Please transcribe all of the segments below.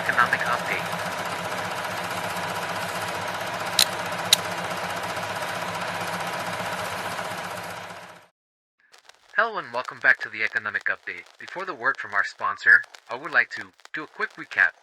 economic update. Hello and welcome back to the economic update. Before the word from our sponsor, I would like to do a quick recap.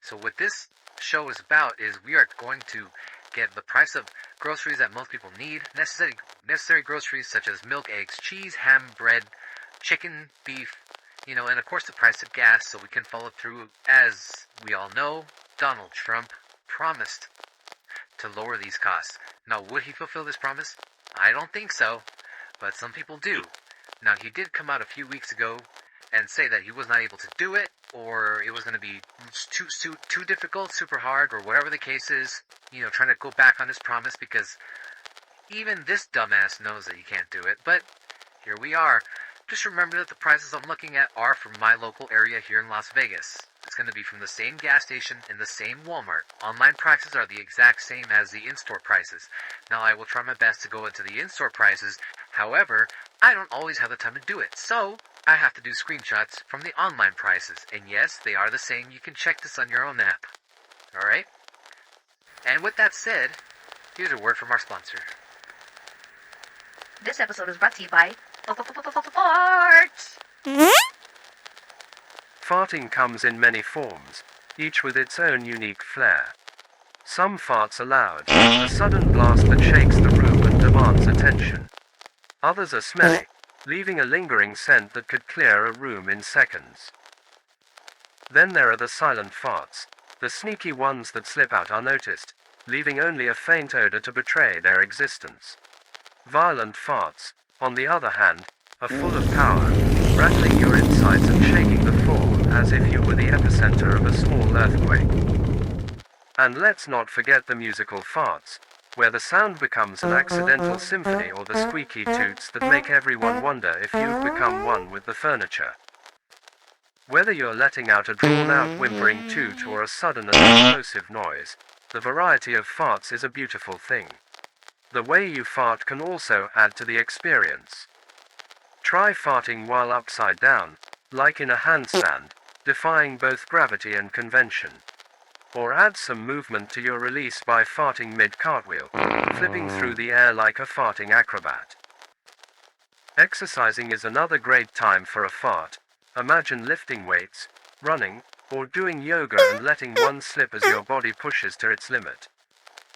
So what this show is about is we are going to get the price of groceries that most people need, necessary groceries such as milk, eggs, cheese, ham, bread, chicken, beef, and of course the price of gas, so we can follow through. As we all know, Donald Trump promised to lower these costs. Now, would he fulfill this promise? I don't think so, but some people do. Now, he did come out a few weeks ago and say that he was not able to do it, or it was going to be too difficult, super hard, or whatever the case is, trying to go back on his promise, because even this dumbass knows that he can't do it. But here we are. Just remember that the prices I'm looking at are from my local area here in Las Vegas. It's going to be from the same gas station in the same Walmart. Online prices are the exact same as the in-store prices. Now, I will try my best to go into the in-store prices. However, I don't always have the time to do it, so I have to do screenshots from the online prices. And yes, they are the same. You can check this on your own app. Alright? And with that said, here's a word from our sponsor. This episode is brought to you by Farts! Farting comes in many forms, each with its own unique flair. Some farts are loud, a sudden blast that shakes the room and demands attention. Others are smelly, leaving a lingering scent that could clear a room in seconds. Then there are the silent farts, the sneaky ones that slip out unnoticed, leaving only a faint odor to betray their existence. Violent farts, on the other hand, are full of power, rattling your insides and shaking the floor as if you were the epicenter of a small earthquake. And let's not forget the musical farts, where the sound becomes an accidental symphony, or the squeaky toots that make everyone wonder if you've become one with the furniture. Whether you're letting out a drawn-out whimpering toot or a sudden and explosive noise, the variety of farts is a beautiful thing. The way you fart can also add to the experience. Try farting while upside down, like in a handstand, defying both gravity and convention. Or add some movement to your release by farting mid-cartwheel, flipping through the air like a farting acrobat. Exercising is another great time for a fart. Imagine lifting weights, running, or doing yoga and letting one slip as your body pushes to its limit.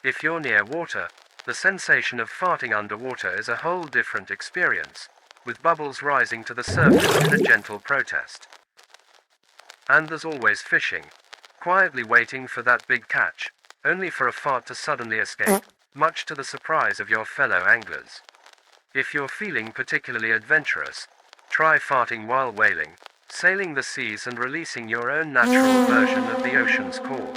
If you're near water, the sensation of farting underwater is a whole different experience, with bubbles rising to the surface in a gentle protest. And there's always fishing, quietly waiting for that big catch, only for a fart to suddenly escape, much to the surprise of your fellow anglers. If you're feeling particularly adventurous, try farting while whaling, sailing the seas and releasing your own natural version of the ocean's call.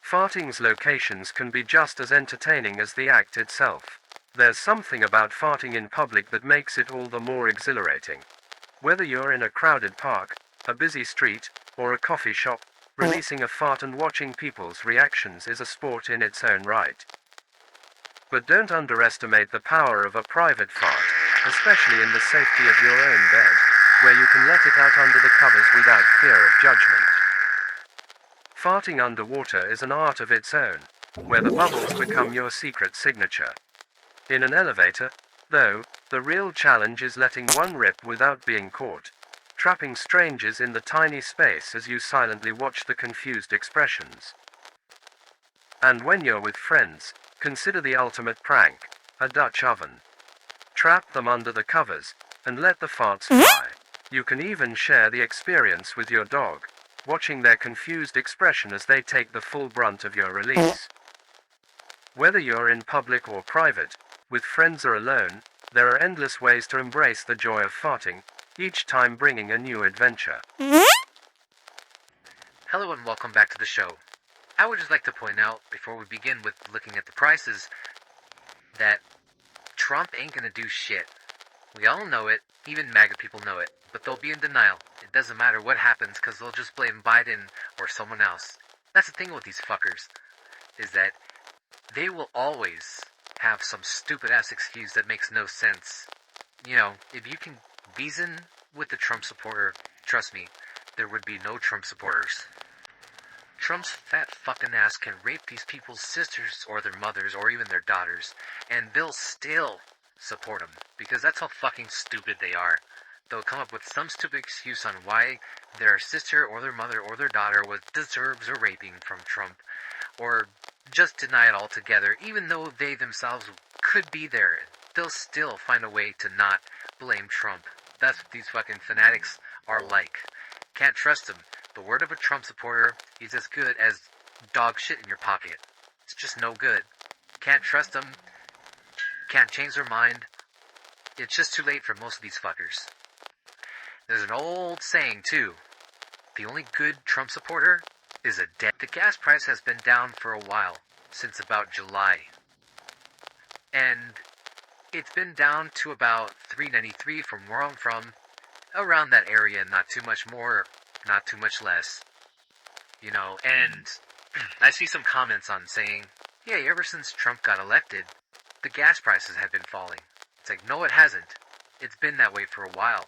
Farting's locations can be just as entertaining as the act itself. There's something about farting in public that makes it all the more exhilarating. Whether you're in a crowded park, a busy street, or a coffee shop, releasing a fart and watching people's reactions is a sport in its own right. But don't underestimate the power of a private fart, especially in the safety of your own bed, where you can let it out under the covers without fear of judgment. Farting underwater is an art of its own, where the bubbles become your secret signature. In an elevator, though, the real challenge is letting one rip without being caught, trapping strangers in the tiny space as you silently watch the confused expressions. And when you're with friends, consider the ultimate prank, a Dutch oven. Trap them under the covers, and let the farts fly. You can even share the experience with your dog, watching their confused expression as they take the full brunt of your release. Whether you're in public or private, with friends or alone, there are endless ways to embrace the joy of farting, each time bringing a new adventure. Hello and welcome back to the show. I would just like to point out, before we begin with looking at the prices, that Trump ain't gonna do shit. We all know it, even MAGA people know it, but they'll be in denial. It doesn't matter what happens, because they'll just blame Biden or someone else. That's the thing with these fuckers, is that they will always have some stupid-ass excuse that makes no sense. If you can reason with the Trump supporter, trust me, there would be no Trump supporters. Trump's fat fucking ass can rape these people's sisters or their mothers or even their daughters, and they'll still support him because that's how fucking stupid they are. They'll come up with some stupid excuse on why their sister or their mother or their daughter deserves a raping from Trump, or just deny it altogether, even though they themselves could be there. They'll still find a way to not blame Trump. That's what these fucking fanatics are like. Can't trust them. The word of a Trump supporter is as good as dog shit in your pocket. It's just no good. Can't trust them. Can't change their mind. It's just too late for most of these fuckers. There's an old saying, too. The only good Trump supporter is a dead. The gas price has been down for a while, since about July. And it's been down to about $3.93 from where I'm from. Around that area, not too much more, not too much less. You know, and I see some comments on saying, yeah, ever since Trump got elected, the gas prices have been falling. It's like, no, it hasn't. It's been that way for a while.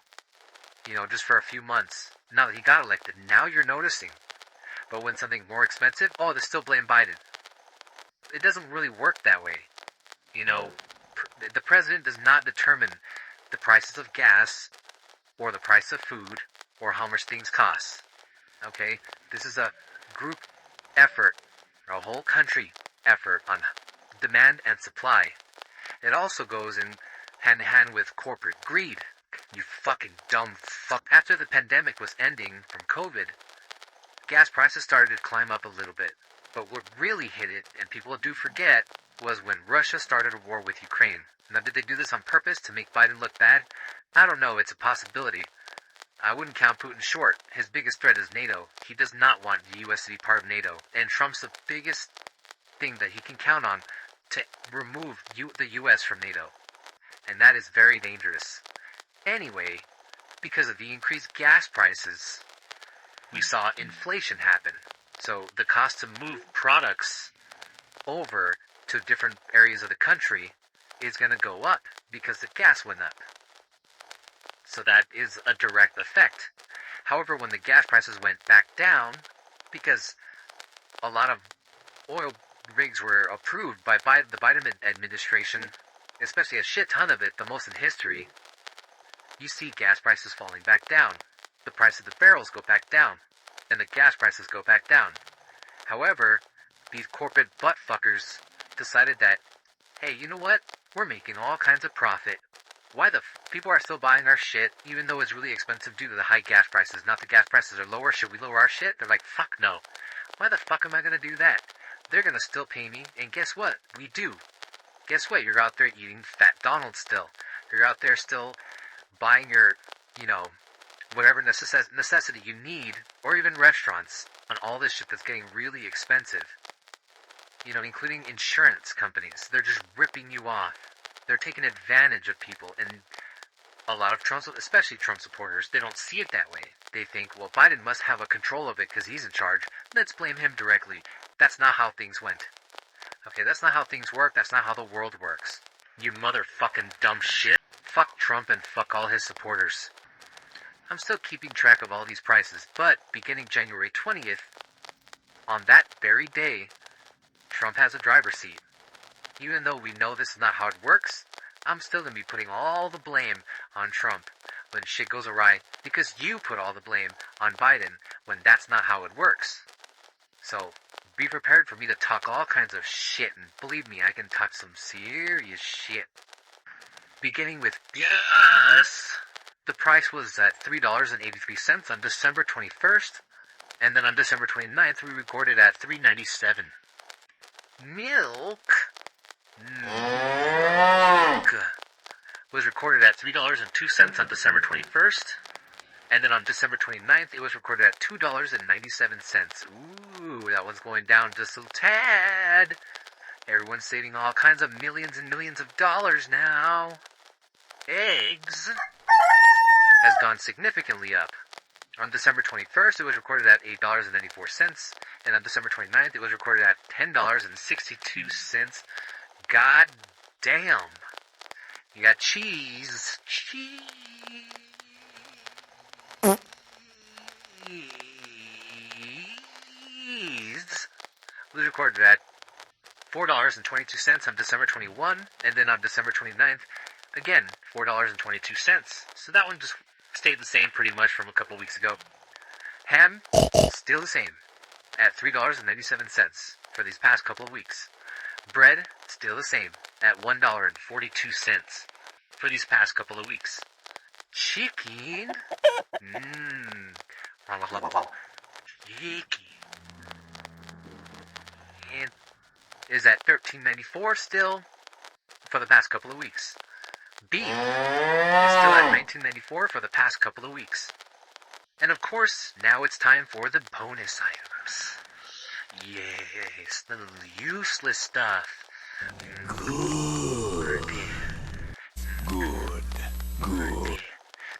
You know, just for a few months. Now that he got elected, now you're noticing. But when something's more expensive, oh, they still blame Biden. It doesn't really work that way. You know, the president does not determine the prices of gas, or the price of food, or how much things cost. Okay? This is a group effort, or a whole country effort on demand and supply. It also goes in hand in hand with corporate greed. You fucking dumb fuck. After the pandemic was ending from COVID, gas prices started to climb up a little bit. But what really hit it, and people do forget, was when Russia started a war with Ukraine. Now, did they do this on purpose to make Biden look bad? I don't know, it's a possibility. I wouldn't count Putin short. His biggest threat is NATO. He does not want the U.S. to be part of NATO. And Trump's the biggest thing that he can count on to remove the U.S. from NATO. And that is very dangerous. Anyway, because of the increased gas prices, we saw inflation happen. So the cost to move products over to different areas of the country is going to go up because the gas went up. So that is a direct effect. However, when the gas prices went back down, because a lot of oil rigs were approved by the Biden administration, especially a shit ton of it, the most in history, you see gas prices falling back down. The price of the barrels go back down, and the gas prices go back down. However, these corporate buttfuckers decided that, hey, you know what? We're making all kinds of profit. Why the people are still buying our shit, even though it's really expensive due to the high gas prices. Now the gas prices are lower, should we lower our shit? They're like, fuck no. Why the fuck am I gonna do that? They're gonna still pay me, and guess what? We do. Guess what? You're out there eating Fat Donald still. You're out there still buying your, whatever necessity you need, or even restaurants, on all this shit that's getting really expensive. Including insurance companies. They're just ripping you off. They're taking advantage of people, and a lot of Trump, especially Trump supporters, they don't see it that way. They think, well, Biden must have a control of it because he's in charge. Let's blame him directly. That's not how things went. Okay, that's not how things work. That's not how the world works. You motherfucking dumb shit. Fuck Trump and fuck all his supporters. I'm still keeping track of all these prices, but beginning January 20th, on that very day, Trump has a driver's seat. Even though we know this is not how it works, I'm still going to be putting all the blame on Trump when shit goes awry, because you put all the blame on Biden when that's not how it works. So, be prepared for me to talk all kinds of shit, and believe me, I can talk some serious shit. Beginning with gas, the price was at $3.83 on December 21st, and then on December 29th, we recorded at $3.97. Milk was recorded at $3.02 on December 21st, and then on December 29th, it was recorded at $2.97. Ooh, that one's going down just a tad. Everyone's saving all kinds of millions and millions of dollars now. Eggs has gone significantly up. On December 21st, it was recorded at $8.94, and on December 29th, it was recorded at $10.62. God damn. You got cheese. recorded at $4.22 on December 21, and then on December 29th, again, $4.22. So that one just stayed the same pretty much from a couple weeks ago. Ham, still the same, at $3.97 for these past couple of weeks. Bread, still the same, at $1.42 for these past couple of weeks. Chicken, chicken, and is at $13.94 still for the past couple of weeks. Beef is still at $19.94 for the past couple of weeks. And of course, now it's time for the bonus items. Yes, the useless stuff. Good.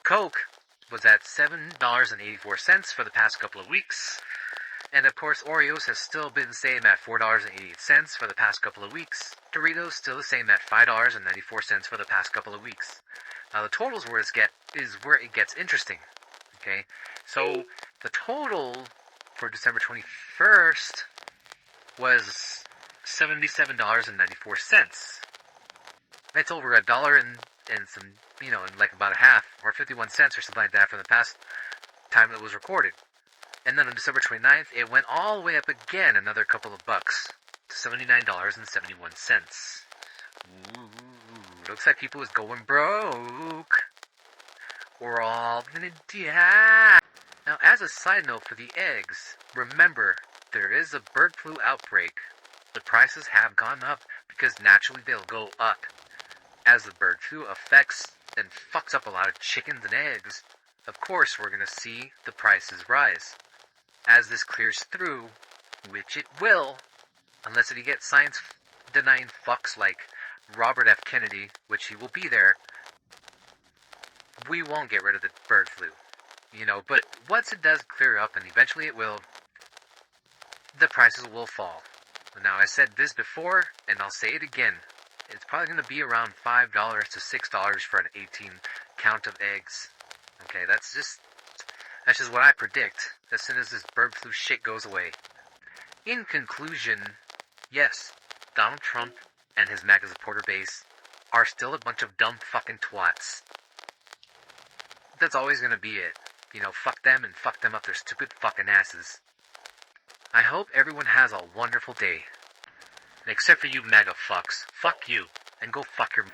Coke was at $7.84 for the past couple of weeks. And of course, Oreos has still been the same at $4.88 for the past couple of weeks. Doritos still the same at $5.94 for the past couple of weeks. Now the totals where it gets interesting. Okay, so the total for December 21st was $77.94. That's over $1 and some, and like about a half, or 51 cents or something like that from the past time it was recorded. And then on December 29th, it went all the way up again, another couple of bucks, to $79.71. Ooh, looks like people is going broke. We're all gonna die. Now, as a side note for the eggs, remember, there is a bird flu outbreak. The prices have gone up because naturally they'll go up. As the bird flu affects and fucks up a lot of chickens and eggs, of course we're gonna see the prices rise. As this clears through, which it will, unless if you get science-denying fucks like Robert F. Kennedy, which he will be there, we won't get rid of the bird flu. But once it does clear up, and eventually it will, the prices will fall. Now, I said this before, and I'll say it again. It's probably going to be around $5 to $6 for an 18 count of eggs. Okay, that's just what I predict as soon as this bird flu shit goes away. In conclusion, yes, Donald Trump and his MAGA supporter base are still a bunch of dumb fucking twats. That's always going to be it. Fuck them and fuck them up their stupid fucking asses. I hope everyone has a wonderful day. Except for you MAGA fucks. Fuck you. And go fuck your...